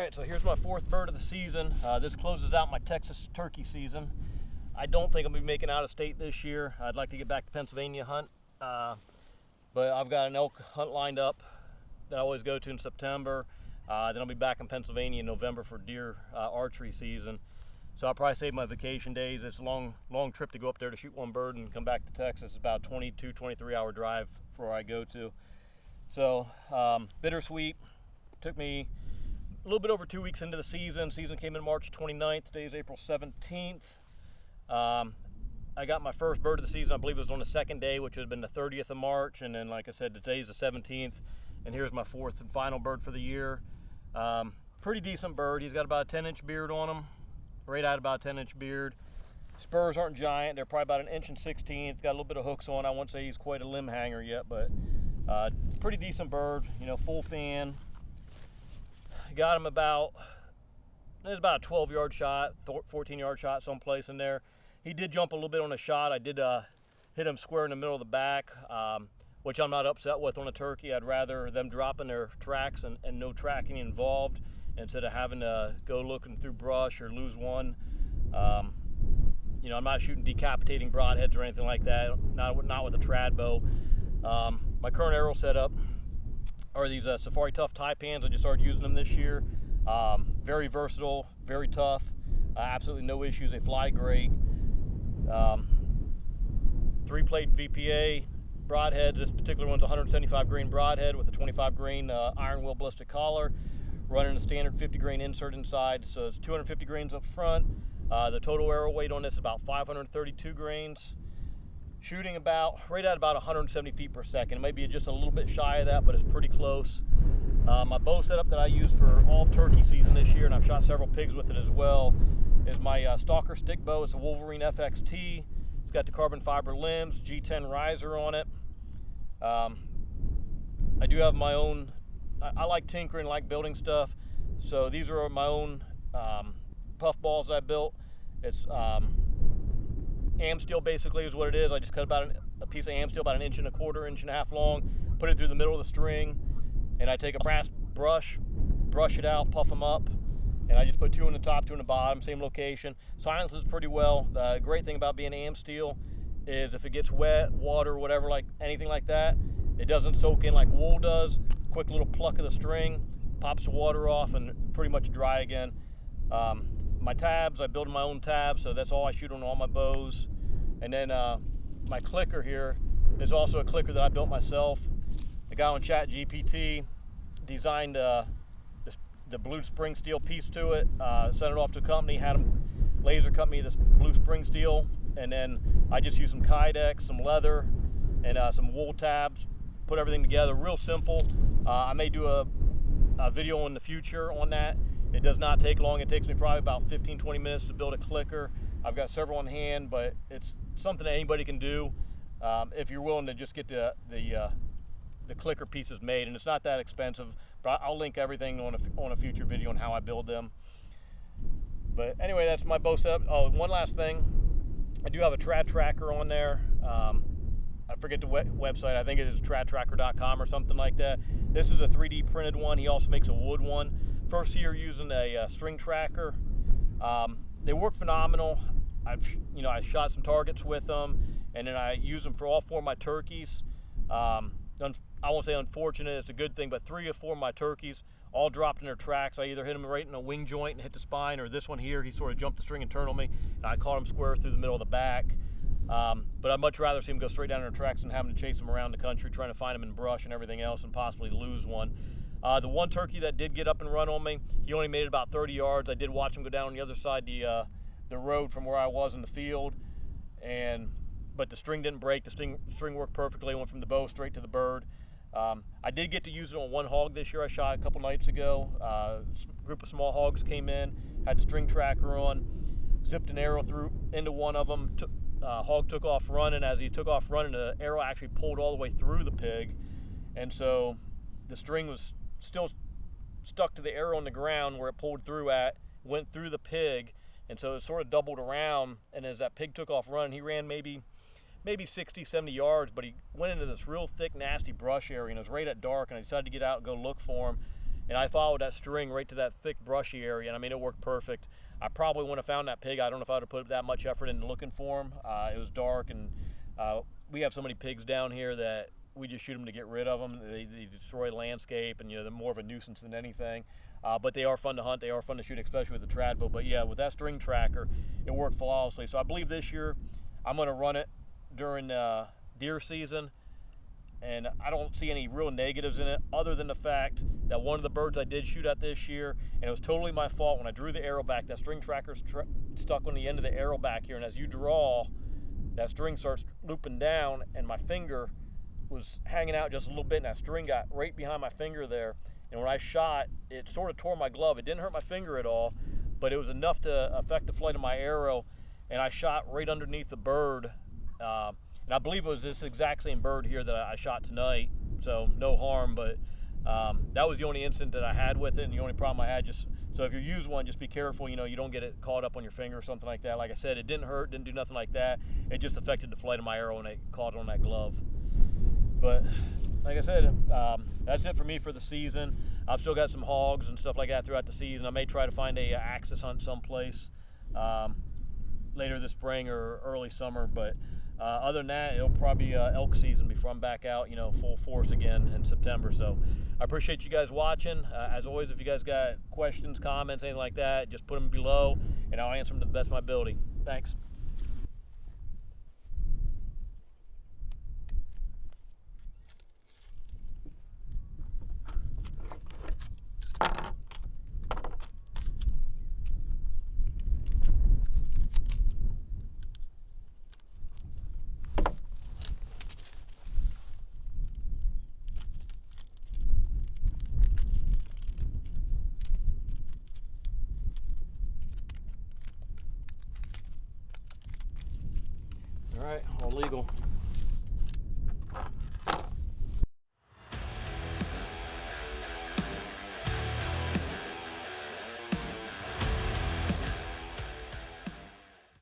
right, so here's my fourth bird of the season. This closes out my Texas turkey season. I don't think I'm gonna be making out of state this year. I'd like to get back to Pennsylvania hunt, but I've got an elk hunt lined up that I always go to in September. Then I'll be back in Pennsylvania in November for deer archery season. So I'll probably save my vacation days. It's a long trip to go up there to shoot one bird and come back to Texas. It's about 22, 23 hour drive for where I go to. So bittersweet. Took me a little bit over 2 weeks into the season. Season came in March 29th. Today is April 17th. I got my first bird of the season. I believe it was on the second day, which would have been the 30th of March. And then, like I said, today's the 17th. And here's my fourth and final bird for the year. Pretty decent bird. He's got about a 10-inch beard on him. Right at about a 10-inch beard. Spurs aren't giant. They're probably about 1.16 inches. Got a little bit of hooks on. I won't say he's quite a limb hanger yet, but pretty decent bird. You know, full fan. Got him about, there's about a 12-yard shot, 14-yard shot someplace in there. He did jump a little bit on a shot. I did hit him square in the middle of the back, which I'm not upset with on a turkey. I'd rather them dropping their tracks and no tracking involved instead of having to go looking through brush or lose one. You know, I'm not shooting decapitating broadheads or anything like that, not with a trad bow. My current arrow setup are these Safari Tuff Taipans. I just started using them this year. Very versatile, very tough, absolutely no issues. They fly great. 3-plate VPA broadheads. This particular one's 175 grain broadhead with a 25 grain iron wheel ballistic collar, running a standard 50 grain insert inside. So it's 250 grains up front. The total arrow weight on this is about 532 grains. Shooting right at about 170 feet per second. It might be just a little bit shy of that, but it's pretty close. My bow setup that I use for all turkey season this year, and I've shot several pigs with it as well, is my Stalker Stickbow. It's a Wolverine FXT. It's got the carbon fiber limbs, G10 riser on it. I do have my own, I like tinkering, like building stuff. So these are my own puff balls that I built. It's am steel basically is what it is. I just cut about a piece of am steel about 1.25 inches, 1.5 inches long, put it through the middle of the string, and I take a brass brush it out, puff them up, and I just put 2 on the top, 2 on the bottom, same location. Silences pretty well. The great thing about being am steel is if it gets wet, water, whatever, like anything like that, it doesn't soak in like wool does. Quick little pluck of the string, pops the water off, and pretty much dry again. My tabs, I build my own tabs, so that's all I shoot on all my bows. And then my clicker here is also a clicker that I built myself. The guy on ChatGPT designed the blue spring steel piece to it, sent it off to a company, had them laser cut me this blue spring steel, and then I just used some Kydex, some leather, and some wool tabs, put everything together, real simple. I may do a video in the future on that. It does not take long. It takes me probably about 15-20 minutes to build a clicker. I've got several on hand, but it's something that anybody can do if you're willing to just get the clicker pieces made, and it's not that expensive. But I'll link everything on a future video on how I build them. But anyway, that's my bow setup. Oh, one last thing. I do have a trad tracker on there. I forget the website. I think it is tradtracker.com or something like that. This is a 3D printed one. He also makes a wood one. First year using a string tracker. They work phenomenal. I shot some targets with them, and then I use them for all 4 of my turkeys. I won't say unfortunate, it's a good thing, but 3 or 4 of my turkeys all dropped in their tracks. I either hit them right in a wing joint and hit the spine, or this one here, he sort of jumped the string and turned on me, and I caught him square through the middle of the back. But I'd much rather see him go straight down their tracks than having to chase them around the country, trying to find them in brush and everything else, and possibly lose one. The one turkey that did get up and run on me, he only made it about 30 yards. I did watch him go down on the other side the road from where I was in the field, but the string didn't break. The string worked perfectly. Went from the bow straight to the bird. I did get to use it on one hog this year I shot a couple nights ago. A group of small hogs came in, had the string tracker on, zipped an arrow through into one of them. Hog took off running. As he took off running, the arrow actually pulled all the way through the pig, and so the string was still stuck to the arrow on the ground where it pulled through at, went through the pig, and so it sort of doubled around. And as that pig took off running, he ran maybe 60, 70 yards, but he went into this real thick, nasty brush area, and it was right at dark, and I decided to get out and go look for him. and I followed that string right to that thick brushy area, and I mean, it worked perfect. I probably wouldn't have found that pig. I don't know if I would have put that much effort into looking for him. It was dark, and we have so many pigs down here that we just shoot them to get rid of them. They destroy landscape, and they're more of a nuisance than anything. But they are fun to hunt. They are fun to shoot, especially with the trad bow. But yeah, with that string tracker, it worked flawlessly. So I believe this year I'm going to run it during deer season, and I don't see any real negatives in it other than the fact that one of the birds I did shoot at this year, and it was totally my fault, when I drew the arrow back, that string tracker stuck on the end of the arrow back here, and as you draw, that string starts looping down, and my finger was hanging out just a little bit, and that string got right behind my finger there, and when I shot, it sort of tore my glove. It didn't hurt my finger at all, but it was enough to affect the flight of my arrow, and I shot right underneath the bird. And I believe it was this exact same bird here that I shot tonight, so no harm, but that was the only incident that I had with it, and the only problem I had. So if you use one, just be careful, you don't get it caught up on your finger or something like that. Like I said, it didn't hurt, didn't do nothing like that. It just affected the flight of my arrow, and it caught on that glove. But like I said, that's it for me for the season. I've still got some hogs and stuff like that throughout the season. I may try to find a axis hunt someplace later this spring or early summer, but other than that, it'll probably be elk season before I'm back out, full force again in September. So I appreciate you guys watching. As always, if you guys got questions, comments, anything like that, just put them below, and I'll answer them to the best of my ability. Thanks. All right, all legal.